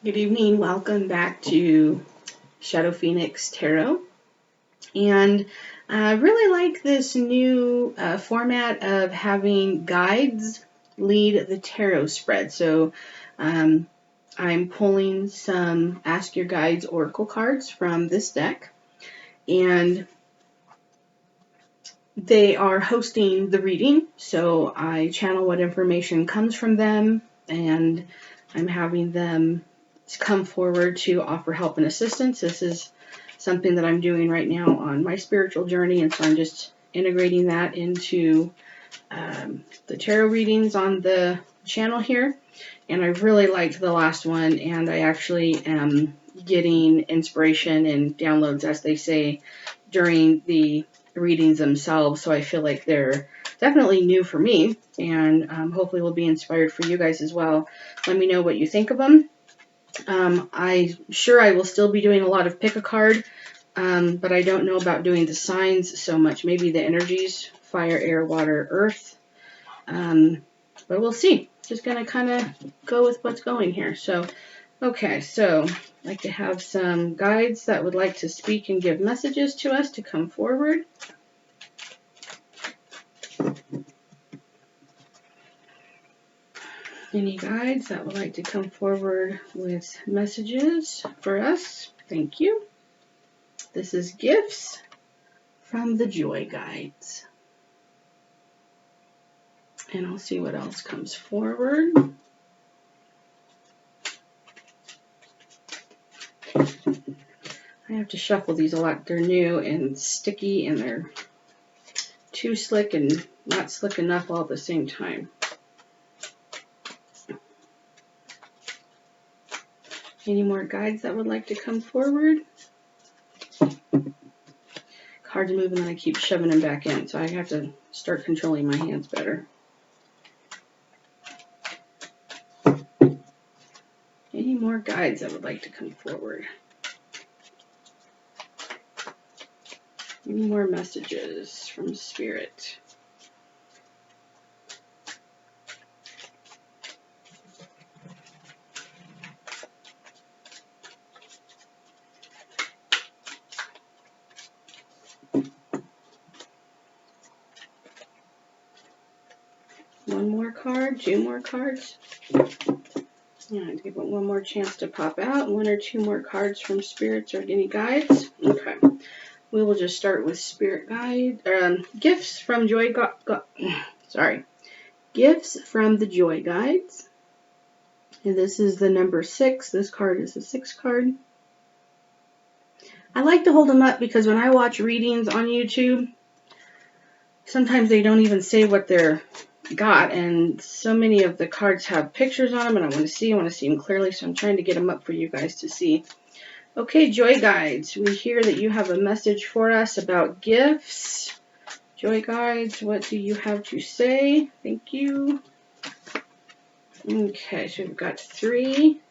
Good evening. Welcome back to Shadow Phoenix Tarot. And I really like this new format of having guides lead the tarot spread. So I'm pulling some Ask Your Guides Oracle cards from this deck. And they are hosting the reading. So I channel what information comes from them, and I'm having them come forward to offer help and assistance. This is something that I'm doing right now on my spiritual journey, and so I'm just integrating that into the tarot readings on the channel here. And I really liked the last one, and I actually am getting inspiration and downloads, as they say, during the readings themselves. So I feel like they're definitely new for me, and hopefully will be inspired for you guys as well. Let me know what you think of them. I'm sure I will still be doing a lot of pick a card, but I don't know about doing the signs so much. Maybe the energies, fire, air, water, earth. But we'll see. Just going to kind of go with what's going here. So, okay, so I'd like to have some guides that would like to speak and give messages to us to come forward. Any guides that would like to come forward with messages for us? Thank you. This is Gifts from the Joy Guides. And I'll see what else comes forward. I have to shuffle these a lot. They're new and sticky, and they're too slick and not slick enough all at the same time. Any more guides that would like to come forward? Cards are moving and I keep shoving them back in, so I have to start controlling my hands better. Any more guides that would like to come forward? Any more messages from Spirit? One more card, two more cards. Yeah, give it one more chance to pop out. One or two more cards from Spirits or any guides. Okay. We will just start with Spirit Guide. Gifts from Joy Gifts from the Joy Guides. And this is the number 6. This card is a 6 card. I like to hold them up because when I watch readings on YouTube, sometimes they don't even say what they're got, and so many of the cards have pictures on them, and I want to see them clearly, so I'm trying to get them up for you guys to see. Okay, Joy Guides, we hear that you have a message for us about gifts. Joy Guides, what do you have to say? Thank you. Okay, so we've got 3.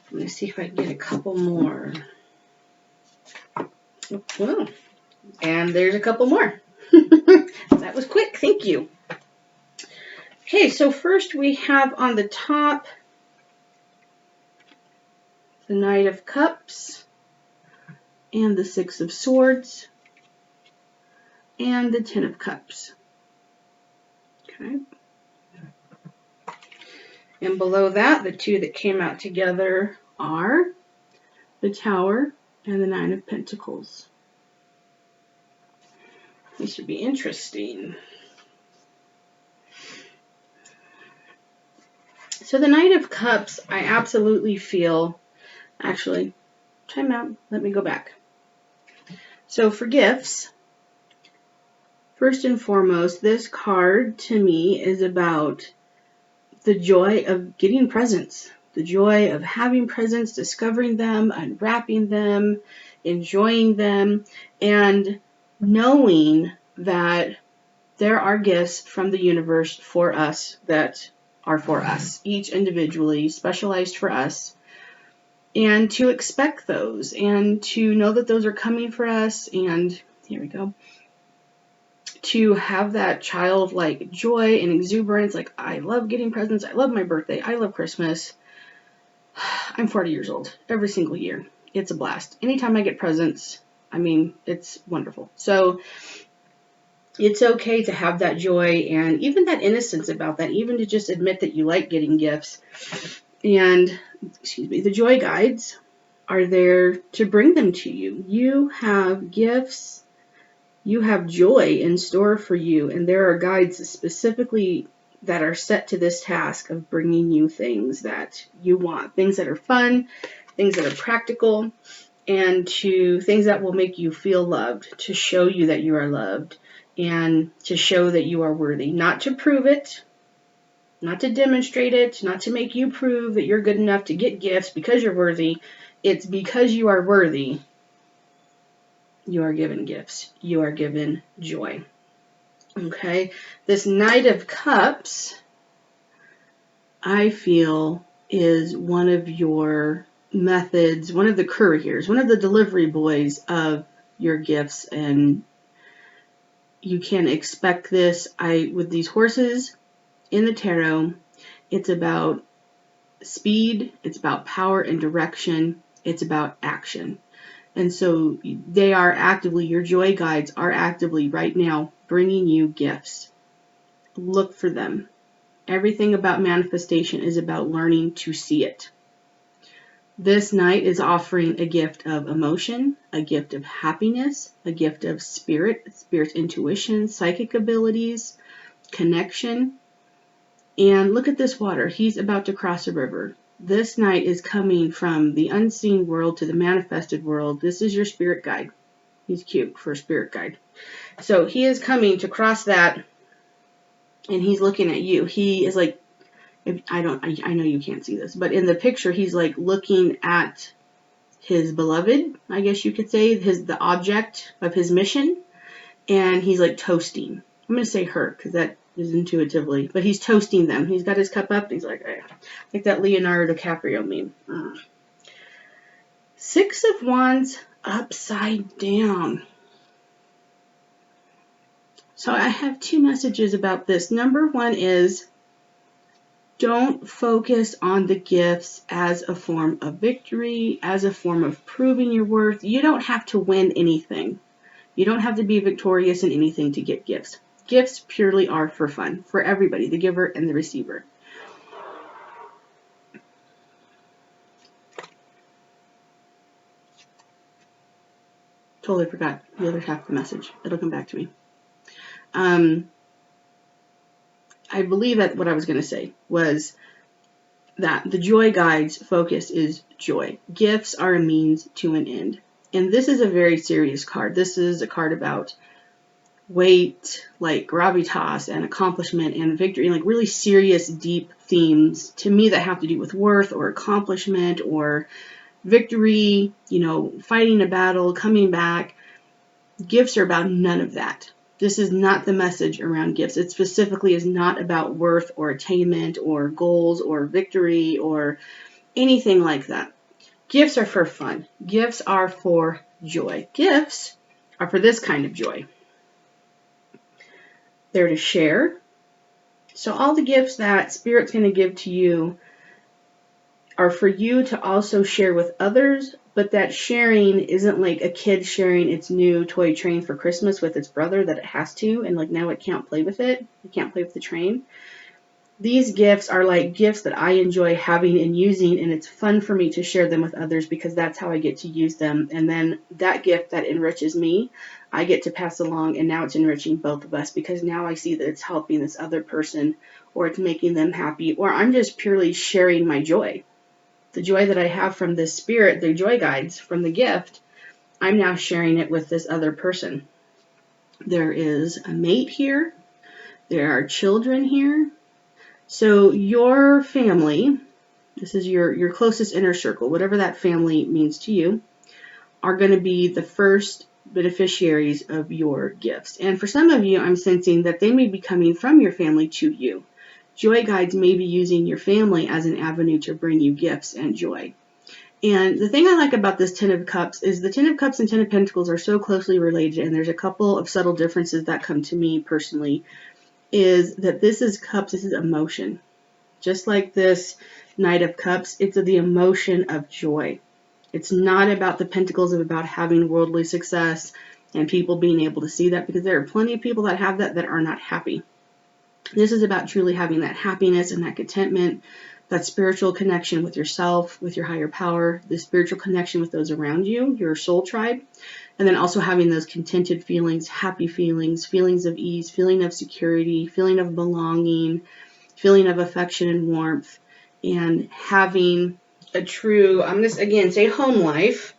I'm going to see if I can get a couple more. Well, and there's a couple more. That was quick, thank you. Okay, so first we have on the top the Knight of Cups and the 6 of Swords and the 10 of Cups. Okay. And below that, the 2 that came out together are the Tower and the 9 of Pentacles. This should be interesting. So the Knight of Cups, I absolutely feel, actually, time out, let me go back. So for gifts, first and foremost, this card to me is about the joy of getting presents, the joy of having presents, discovering them, unwrapping them, enjoying them, and knowing that there are gifts from the universe for us that are for us, each individually, specialized for us, and to expect those and to know that those are coming for us, and here we go, to have that childlike joy and exuberance, like I love getting presents, I love my birthday, I love Christmas, I'm 40 years old every single year. It's a blast. Anytime I get presents, I mean, it's wonderful. So it's okay to have that joy and even that innocence about that, even to just admit that you like getting gifts. And, excuse me, the joy guides are there to bring them to you. You have gifts, you have joy in store for you, and there are guides specifically that are set to this task of bringing you things that you want, things that are fun, things that are practical, and to things that will make you feel loved, to show you that you are loved, and to show that you are worthy, not to prove it, not to demonstrate it, not to make you prove that you're good enough to get gifts because you're worthy. It's because you are worthy, you are given gifts. You are given joy. Okay? This Knight of Cups, I feel, is one of your methods, one of the couriers, one of the delivery boys of your gifts, and you can expect this. With these horses in the tarot, it's about speed, it's about power and direction, it's about action. And so they are actively, your joy guides are actively right now bringing you gifts. Look for them. Everything about manifestation is about learning to see it. This Knight is offering a gift of emotion, a gift of happiness, a gift of spirit's intuition, psychic abilities, connection. And look at this water. He's about to cross a river. This Knight is coming from the unseen world to the manifested world. This is your spirit guide. He's cute for a spirit guide. So he is coming to cross that, and he's looking at you. He is like, I know you can't see this, but in the picture, he's like looking at his beloved, I guess you could say, the object of his mission, and he's like toasting. I'm going to say her because that is intuitively, but he's toasting them. He's got his cup up, and he's like, like that Leonardo DiCaprio meme. Six of Wands upside down. So I have two messages about this. Number one is, don't focus on the gifts as a form of victory, as a form of proving your worth. You don't have to win anything. You don't have to be victorious in anything to get gifts. Gifts purely are for fun, for everybody, the giver and the receiver. Totally forgot the other half of the message. It'll come back to me. I believe that what I was going to say was that the joy guide's focus is joy. Gifts are a means to an end. And this is a very serious card. This is a card about weight, like gravitas and accomplishment and victory, like really serious, deep themes to me that have to do with worth or accomplishment or victory, fighting a battle, coming back. Gifts are about none of that. This is not the message around gifts. It specifically is not about worth or attainment or goals or victory or anything like that. Gifts are for fun. Gifts are for joy. Gifts are for this kind of joy. They're to share. So all the gifts that Spirit's going to give to you are for you to also share with others, but that sharing isn't like a kid sharing its new toy train for Christmas with its brother that it has to, and like now it can't play with it. It can't play with the train. These gifts are like gifts that I enjoy having and using, and it's fun for me to share them with others because that's how I get to use them. And then that gift that enriches me, I get to pass along, and now it's enriching both of us because now I see that it's helping this other person, or it's making them happy, or I'm just purely sharing my joy. The joy that I have from this spirit, the joy guides from the gift, I'm now sharing it with this other person. There is a mate here. There are children here. So your family, this is your closest inner circle, whatever that family means to you, are going to be the first beneficiaries of your gifts. And for some of you, I'm sensing that they may be coming from your family to you. Joy guides may be using your family as an avenue to bring you gifts and joy. And the thing I like about this Ten of Cups is the Ten of Cups and Ten of Pentacles are so closely related, and there's a couple of subtle differences that come to me personally, is that this is cups, this is emotion. Just like this Knight of Cups, it's the emotion of joy. It's not about the pentacles of about having worldly success and people being able to see that, because there are plenty of people that have that are not happy. This is about truly having that happiness and that contentment, that spiritual connection with yourself, with your higher power, the spiritual connection with those around you, your soul tribe, and then also having those contented feelings, happy feelings, feelings of ease, feeling of security, feeling of belonging, feeling of affection and warmth, and having a true, I'm going to again say home life,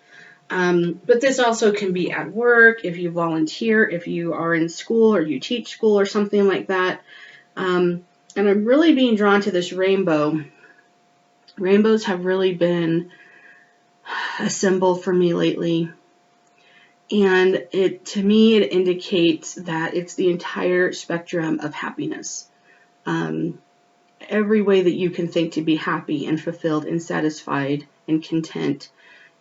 but this also can be at work, if you volunteer, if you are in school or you teach school or something like that. And I'm really being drawn to this rainbow. Rainbows have really been a symbol for me lately. And to me, it indicates that it's the entire spectrum of happiness. Every way that you can think to be happy and fulfilled and satisfied and content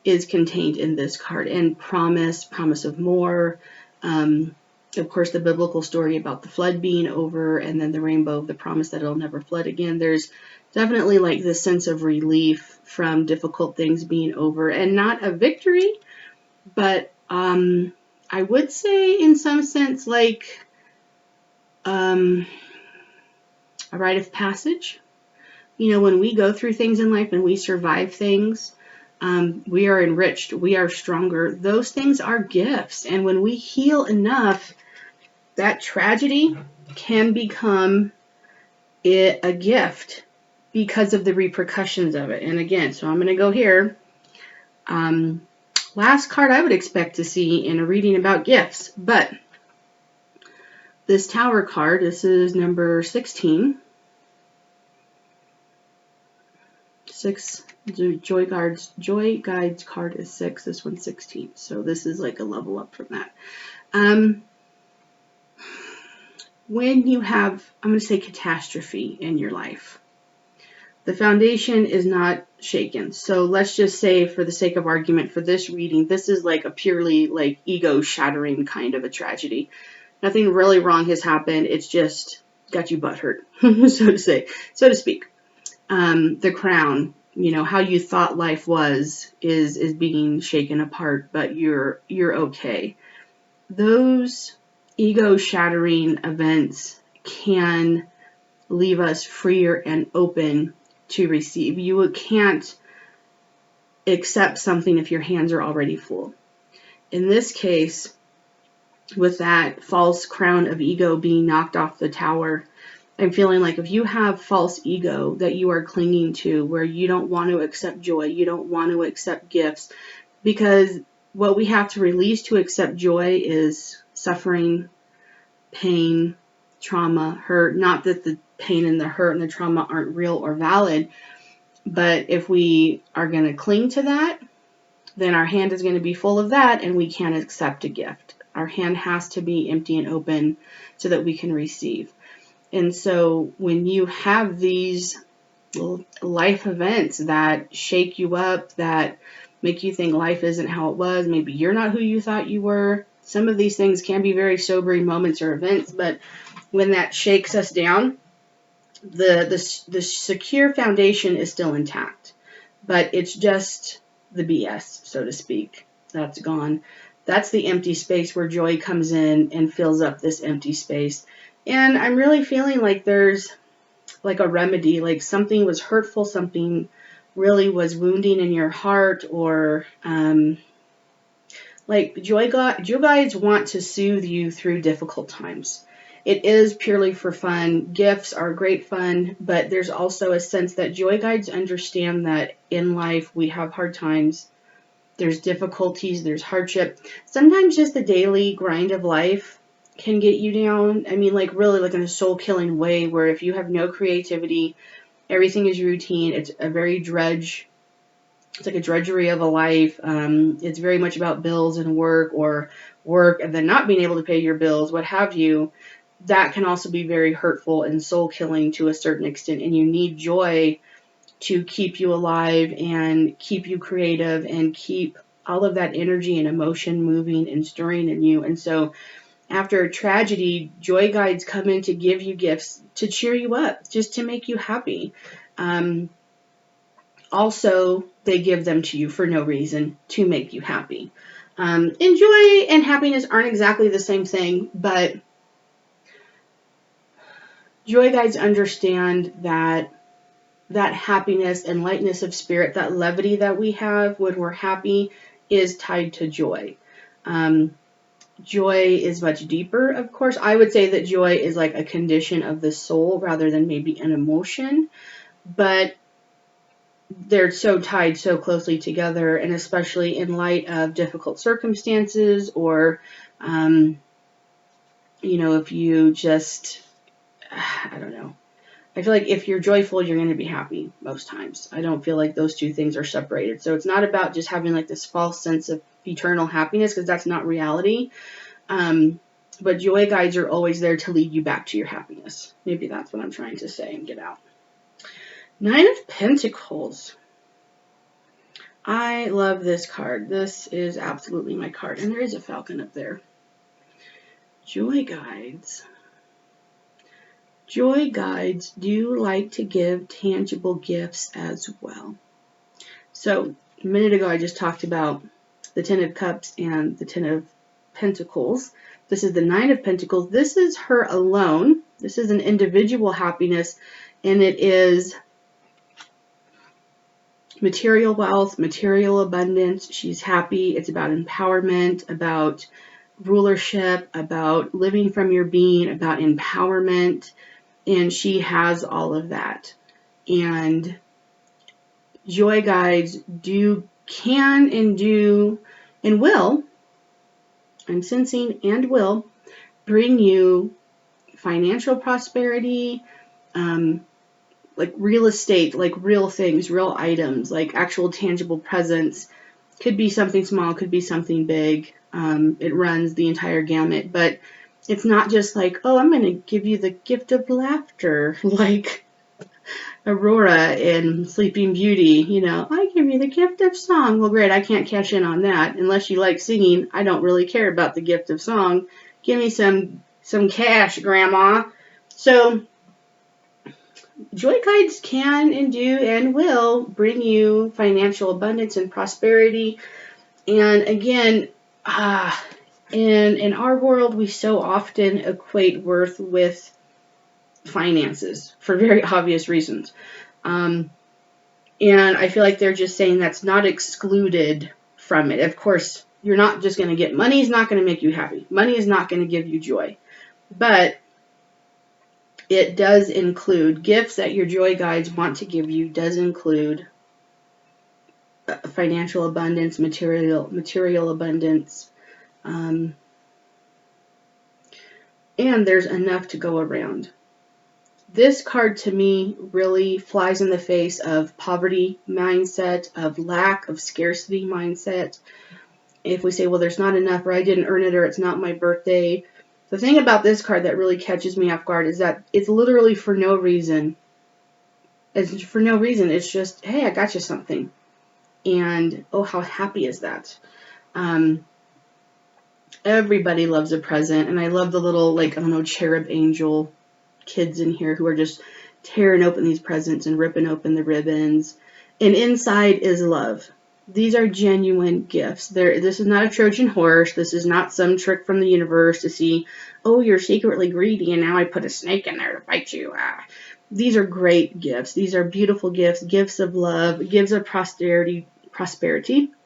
is contained in this card. And promise of more. Of course, the biblical story about the flood being over, and then the rainbow, the promise that it'll never flood again. There's definitely like this sense of relief from difficult things being over, and not a victory, but I would say in some sense like a rite of passage. You know, when we go through things in life and we survive things, we are enriched, we are stronger. Those things are gifts. And when we heal enough, that tragedy can become a gift because of the repercussions of it. And again, so I'm going to go here. Last card I would expect to see in a reading about gifts, but this Tower card, this is number 16. Joy Guides card is 6, this one's 16. So this is like a level up from that. When you have, I'm going to say, catastrophe in your life, the foundation is not shaken. So let's just say, for the sake of argument, for this reading, this is like a purely like ego shattering kind of a tragedy. Nothing really wrong has happened. It's just got you butthurt, so to speak. The crown, you know, how you thought life was is being shaken apart, but you're okay. Those ego shattering events can leave us freer and open to receive. You can't accept something if your hands are already full. In this case, with that false crown of ego being knocked off the tower, I'm feeling like if you have false ego that you are clinging to, where you don't want to accept joy, you don't want to accept gifts, because what we have to release to accept joy is suffering, pain, trauma, hurt. Not that the pain and the hurt and the trauma aren't real or valid, but if we are going to cling to that, then our hand is going to be full of that, and we can't accept a gift. Our hand has to be empty and open so that we can receive. And so when you have these life events that shake you up, that make you think life isn't how it was, maybe you're not who you thought you were. Some of these things can be very sobering moments or events, but when that shakes us down, the secure foundation is still intact, but it's just the BS, so to speak, that's gone. That's the empty space where joy comes in and fills up this empty space. And I'm really feeling like there's like a remedy, like something was hurtful, something really was wounding in your heart, or like joy guides want to soothe you through difficult times. It is purely for fun. Gifts are great fun, but there's also a sense that joy guides understand that in life we have hard times. There's difficulties, there's hardship. Sometimes just the daily grind of life can get you down. I mean, like really like in a soul-killing way, where if you have no creativity, everything is routine. It's a very it's like a drudgery of a life. It's very much about bills and work, or work and then not being able to pay your bills, what have you. That can also be very hurtful and soul-killing to a certain extent, and you need joy to keep you alive and keep you creative and keep all of that energy and emotion moving and stirring in you. And so after a tragedy, joy guides come in to give you gifts to cheer you up, just to make you happy. also, they give them to you for no reason to make you happy. And joy and happiness aren't exactly the same thing, but joy guides understand that happiness and lightness of spirit, that levity that we have when we're happy, is tied to joy. Joy is much deeper, of course. I would say that joy is like a condition of the soul rather than maybe an emotion, but they're so tied so closely together, and especially in light of difficult circumstances, or, if you just, I don't know. I feel like if you're joyful, you're going to be happy most times. I don't feel like those two things are separated. So it's not about just having like this false sense of eternal happiness, because that's not reality. But joy guides are always there to lead you back to your happiness. Maybe that's what I'm trying to say and get out. 9 of Pentacles. I love this card. This is absolutely my card. And there is a falcon up there. Joy guides. Joy guides do like to give tangible gifts as well. So a minute ago I just talked about the 10 of Cups and the 10 of Pentacles. This is the 9 of Pentacles. This is her alone. This is an individual happiness, and it is material wealth, material abundance. She's happy. It's about empowerment, about rulership, about living from your being, about empowerment, and she has all of that. And joy guides can and do and will, I'm sensing, and will bring you financial prosperity, like real estate, like real things, real items, like actual tangible presence. Could be something small, could be something big. It runs the entire gamut, but it's not just like, oh, I'm going to give you the gift of laughter, like Aurora in Sleeping Beauty. I give you the gift of song. Well, great, I can't cash in on that. Unless you like singing, I don't really care about the gift of song. Give me some cash, Grandma. So joy guides can and do and will bring you financial abundance and prosperity. And again, in our world, we so often equate worth with finances for very obvious reasons. And I feel like they're just saying that's not excluded from it. Of course, you're not just going to get, money is not going to make you happy. Money is not going to give you joy. But it does include gifts that your joy guides want to give you, does include financial abundance, material abundance, and there's enough to go around. This card to me really flies in the face of poverty mindset, of lack, of scarcity mindset. If we say, well, there's not enough, or I didn't earn it, or it's not my birthday. The thing about this card that really catches me off guard is that it's literally for no reason. It's for no reason. It's just, hey, I got you something. And, oh, how happy is that? Everybody loves a present. And I love the little, cherub angel kids in here who are just tearing open these presents and ripping open the ribbons. And inside is love. These are genuine gifts. This is not a Trojan horse. This is not some trick from the universe to see, oh, you're secretly greedy and now I put a snake in there to bite you. These are great gifts. These are beautiful gifts, gifts of love, gifts of prosperity,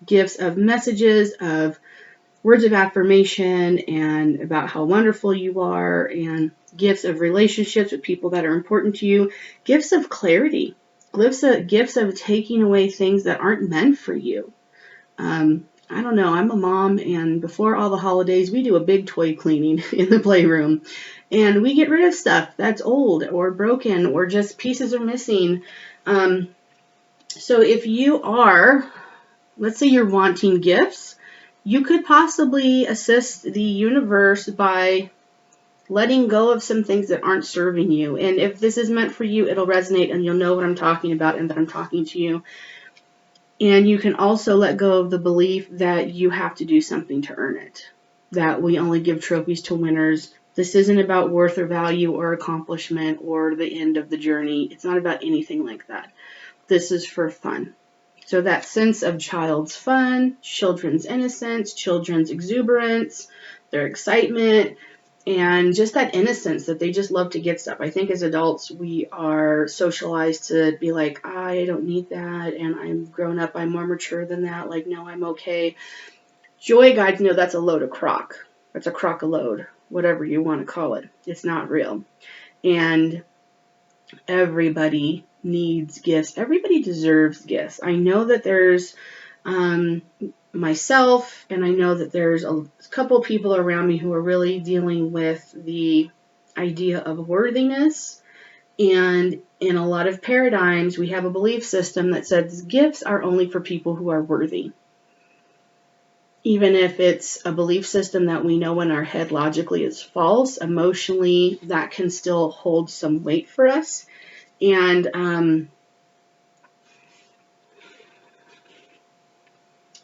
gifts of messages, of words of affirmation and about how wonderful you are, and gifts of relationships with people that are important to you, gifts of clarity. Gifts of taking away things that aren't meant for you. I don't know. I'm a mom, and before all the holidays, we do a big toy cleaning in the playroom. And we get rid of stuff that's old or broken or just pieces are missing. So if you are, let's say you're wanting gifts, you could possibly assist the universe by letting go of some things that aren't serving you. And if this is meant for you, it'll resonate and you'll know what I'm talking about and that I'm talking to you. And you can also let go of the belief that you have to do something to earn it, that we only give trophies to winners. This isn't about worth or value or accomplishment or the end of the journey. It's not about anything like that. This is for fun. So that sense of child's fun, children's innocence, children's exuberance, their excitement, and just that innocence that they just love to get stuff. I think as adults, we are socialized to be like, I don't need that, and I'm grown up, I'm more mature than that, like, no, I'm okay. Joy guides know that's a load of crock. That's a crock of load, whatever you want to call it. It's not real. And everybody needs gifts. Everybody deserves gifts. I know that there's myself, and I know that there's a couple people around me who are really dealing with the idea of worthiness. And in a lot of paradigms, we have a belief system that says gifts are only for people who are worthy. Even if it's a belief system that we know in our head logically is false, emotionally, that can still hold some weight for us. And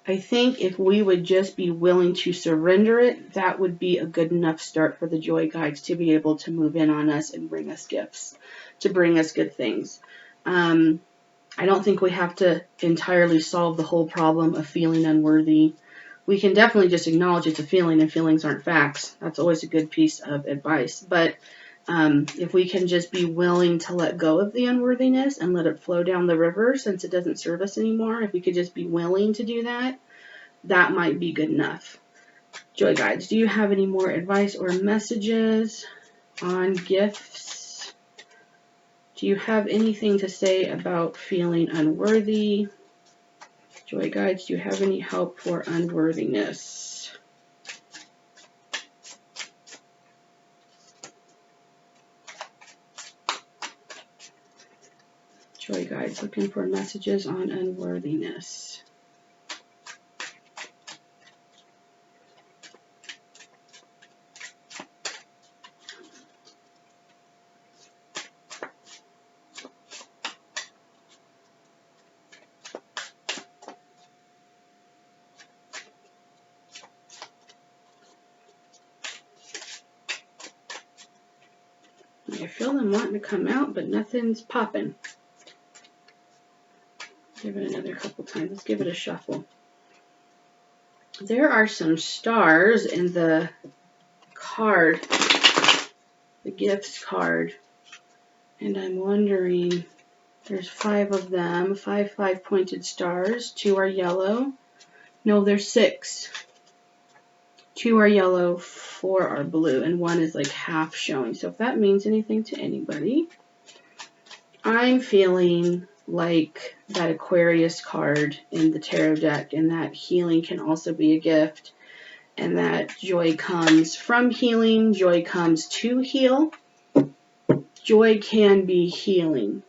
I think if we would just be willing to surrender it, that would be a good enough start for the Joy Guides to be able to move in on us and bring us gifts, to bring us good things. I don't think we have to entirely solve the whole problem of feeling unworthy. We can definitely just acknowledge it's a feeling, and feelings aren't facts. That's always a good piece of advice. But if we can just be willing to let go of the unworthiness and let it flow down the river since it doesn't serve us anymore, if we could just be willing to do that, that might be good enough. Joy Guides, do you have any more advice or messages on gifts? Do you have anything to say about feeling unworthy? Joy Guides, do you have any help for unworthiness? Joy Guides, looking for messages on unworthiness. I feel them wanting to come out, but nothing's popping. Give it another couple times. Let's give it a shuffle. There are some stars in the card, the gifts card, and I'm wondering, there's 5 of them, 5 pointed stars. 2 are yellow. No, there's 6. 2 are yellow, 4 are blue, and 1 is like half showing. So if that means anything to anybody, I'm feeling like that Aquarius card in the tarot deck, and that healing can also be a gift, and that joy comes from healing, joy comes to heal. Joy can be healing.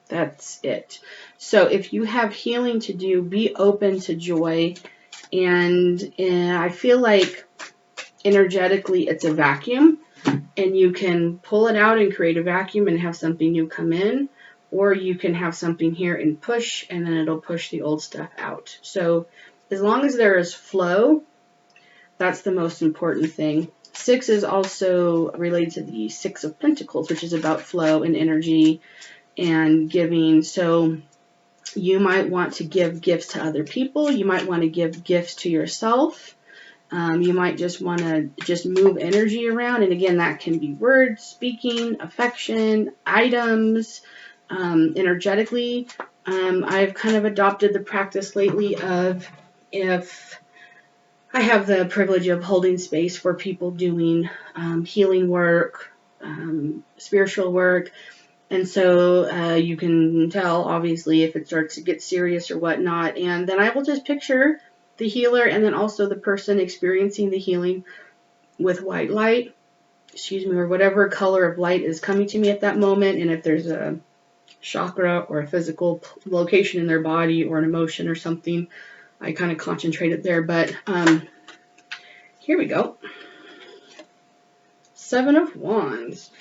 That's it. So if you have healing to do, be open to joy. And I feel like energetically it's a vacuum, and you can pull it out and create a vacuum and have something new come in, or you can have something here and push, and then it'll push the old stuff out. So as long as there is flow, that's the most important thing. 6 is also related to the 6 of Pentacles, which is about flow and energy and giving. So you might want to give gifts to other people. You might want to give gifts to yourself. You might just want to just move energy around. And again, that can be words, speaking, affection, items, energetically. I've kind of adopted the practice lately of, if I have the privilege of holding space for people doing healing work, spiritual work, and so you can tell, obviously, if it starts to get serious or whatnot. And then I will just picture the healer and then also the person experiencing the healing with white light, or whatever color of light is coming to me at that moment. And if there's a chakra or a physical location in their body or an emotion or something, I kind of concentrate it there. But here we go. 7 of Wands.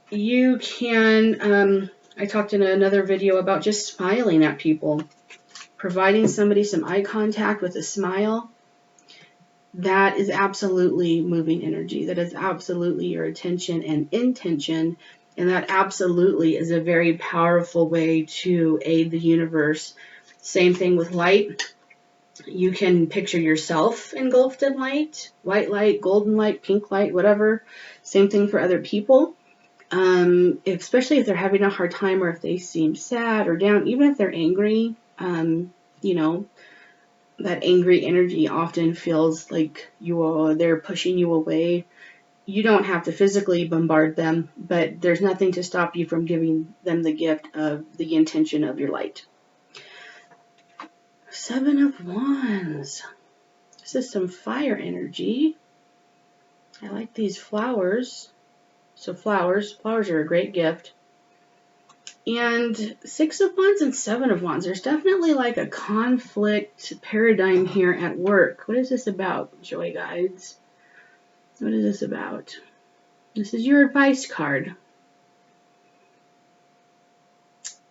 You can, I talked in another video about just smiling at people, providing somebody some eye contact with a smile. That is absolutely moving energy. That is absolutely your attention and intention And that absolutely is a very powerful way to aid the universe. Same thing with light. You can picture yourself engulfed in light, white light, golden light, pink light, whatever. Same thing for other people. Especially if they're having a hard time or if they seem sad or down, even if they're angry, you know, that angry energy often feels like they're pushing you away. You don't have to physically bombard them, but there's nothing to stop you from giving them the gift of the intention of your light. 7 of Wands. This is some fire energy. I like these flowers. So flowers are a great gift. And 6 of Wands and 7 of Wands. There's definitely like a conflict paradigm here at work. What is this about, Joy Guides? What is this about? This is your advice card.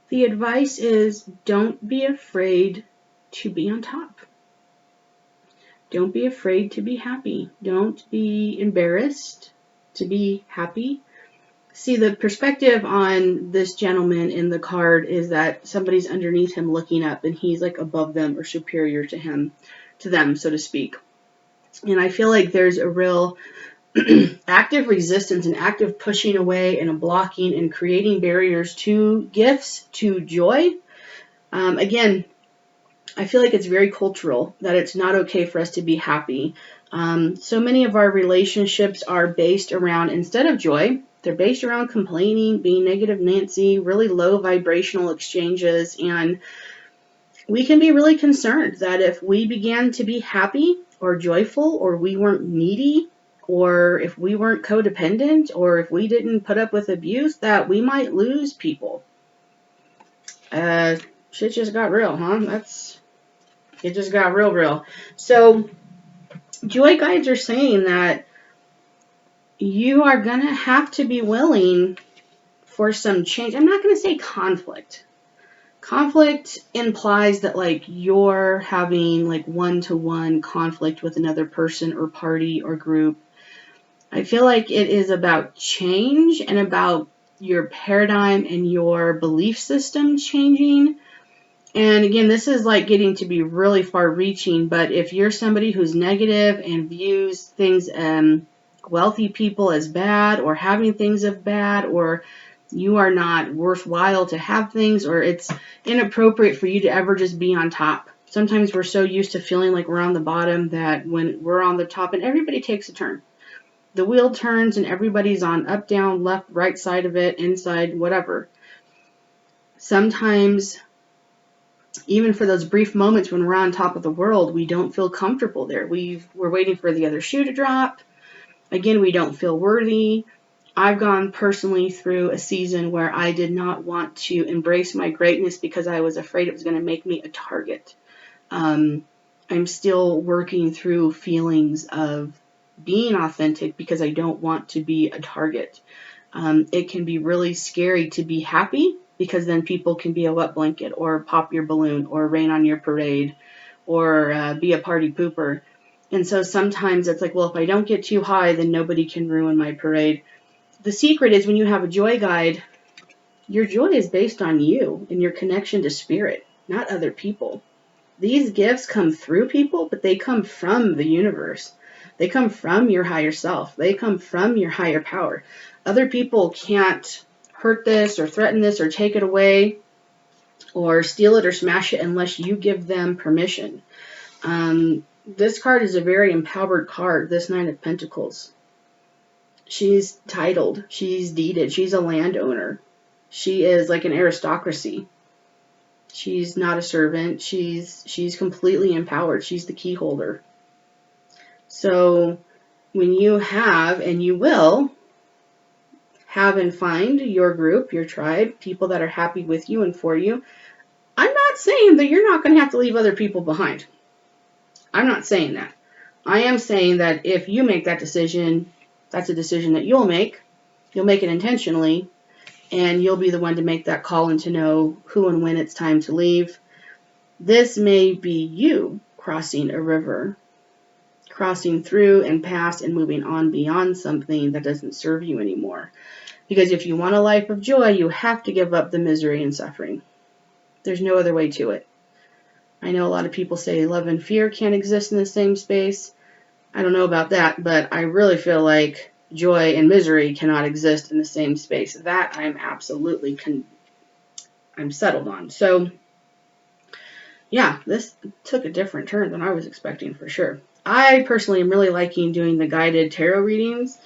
The advice is don't be afraid to be on top. Don't be afraid to be happy. Don't be embarrassed to be happy. See, the perspective on this gentleman in the card is that somebody's underneath him looking up and he's like above them or superior to them, so to speak. And I feel like there's a real active resistance and active pushing away and a blocking and creating barriers to gifts, to joy. Again, I feel like it's very cultural that it's not okay for us to be happy. So many of our relationships are based around, instead of joy, they're based around complaining, being negative Nancy, really low vibrational exchanges. And we can be really concerned that if we began to be happy or joyful, or we weren't needy, or if we weren't codependent, or if we didn't put up with abuse, that we might lose people. Shit just got real, huh? It just got real. So Joy Guides are saying that you are going to have to be willing for some change. I'm not going to say conflict. Conflict implies that like you're having like one-to-one conflict with another person or party or group. I feel like it is about change and about your paradigm and your belief system changing. And again, this is like getting to be really far reaching, but if you're somebody who's negative and views things, wealthy people as bad, or having things as bad, or you are not worthwhile to have things, or it's inappropriate for you to ever just be on top. Sometimes we're so used to feeling like we're on the bottom that when we're on the top, and everybody takes a turn. The wheel turns and everybody's on up, down, left, right side of it, inside, whatever. Sometimes, even for those brief moments when we're on top of the world, we don't feel comfortable there. We're waiting for the other shoe to drop. Again, we don't feel worthy. I've gone personally through a season where I did not want to embrace my greatness because I was afraid it was going to make me a target. I'm still working through feelings of being authentic because I don't want to be a target. It can be really scary to be happy because then people can be a wet blanket or pop your balloon or rain on your parade or be a party pooper. And so sometimes it's like, well, if I don't get too high, then nobody can ruin my parade. The secret is when you have a joy guide, your joy is based on you and your connection to spirit, not other people. These gifts come through people, but they come from the universe. They come from your higher self. They come from your higher power. Other people can't hurt this or threaten this or take it away or steal it or smash it unless you give them permission. This card is a very empowered card, this Nine of Pentacles. She's titled, she's deeded, she's a landowner. She is like an aristocracy. She's not a servant. She's completely empowered. She's the key holder. So when you have, and you will have and find your group, your tribe, people that are happy with you and for you, I'm not saying that you're not going to have to leave other people behind. I'm not saying that. I am saying that if you make that decision, that's a decision that you'll make. You'll make it intentionally, and you'll be the one to make that call and to know who and when it's time to leave. This may be you crossing a river, crossing through and past and moving on beyond something that doesn't serve you anymore. Because if you want a life of joy, you have to give up the misery and suffering. There's no other way to it. I know a lot of people say love and fear can't exist in the same space. I don't know about that, but I really feel like joy and misery cannot exist in the same space. That I'm absolutely I'm settled on. So, yeah, this took a different turn than I was expecting for sure. I personally am really liking doing the guided tarot readings.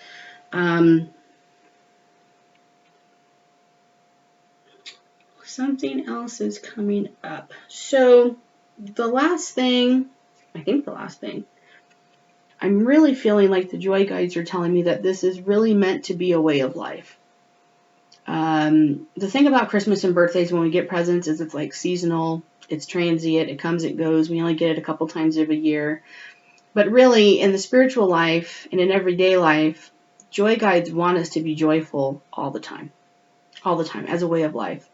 Something else is coming up. So, the last thing, I'm really feeling like the joy guides are telling me that this is really meant to be a way of life. The thing about Christmas and birthdays when we get presents is it's like seasonal, it's transient, it comes, it goes. We only get it a couple times every year. But really, in the spiritual life and in everyday life, joy guides want us to be joyful all the time, as a way of life.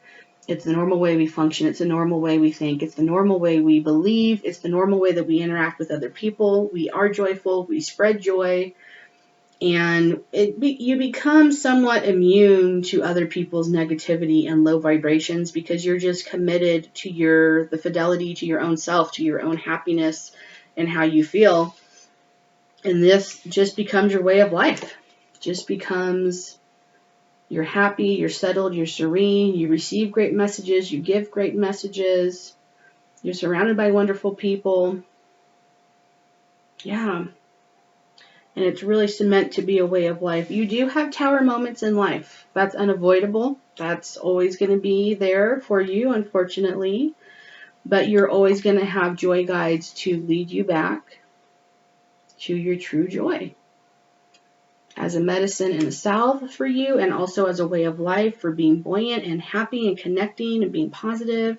It's the normal way we function. It's the normal way we think. It's the normal way we believe. It's the normal way that we interact with other people. We are joyful. We spread joy. And you become somewhat immune to other people's negativity and low vibrations because you're just committed to the fidelity to your own self, to your own happiness and how you feel. And this just becomes your way of life. Just becomes, you're happy, you're settled, you're serene, you receive great messages, you give great messages, you're surrounded by wonderful people. Yeah. And it's really meant to be a way of life. You do have tower moments in life. That's unavoidable. That's always going to be there for you, unfortunately. But you're always going to have joy guides to lead you back to your true joy. As a medicine and a salve for you, and also as a way of life for being buoyant and happy and connecting and being positive.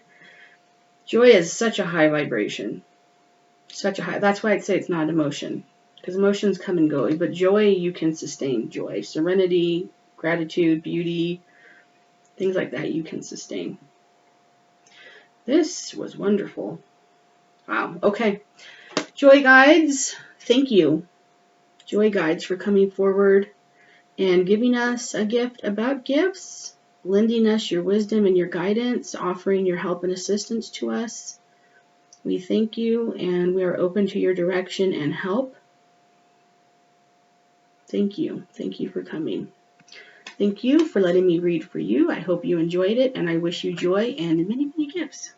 Joy is such a high vibration. That's why I'd say it's not an emotion. Because emotions come and go, but joy, you can sustain joy. Serenity, gratitude, beauty, things like that you can sustain. This was wonderful. Wow. Okay. Joy guides, thank you. Joy guides for coming forward and giving us a gift about gifts, lending us your wisdom and your guidance, offering your help and assistance to us. We thank you and we are open to your direction and help. Thank you. Thank you for coming. Thank you for letting me read for you. I hope you enjoyed it, and I wish you joy and many, many gifts.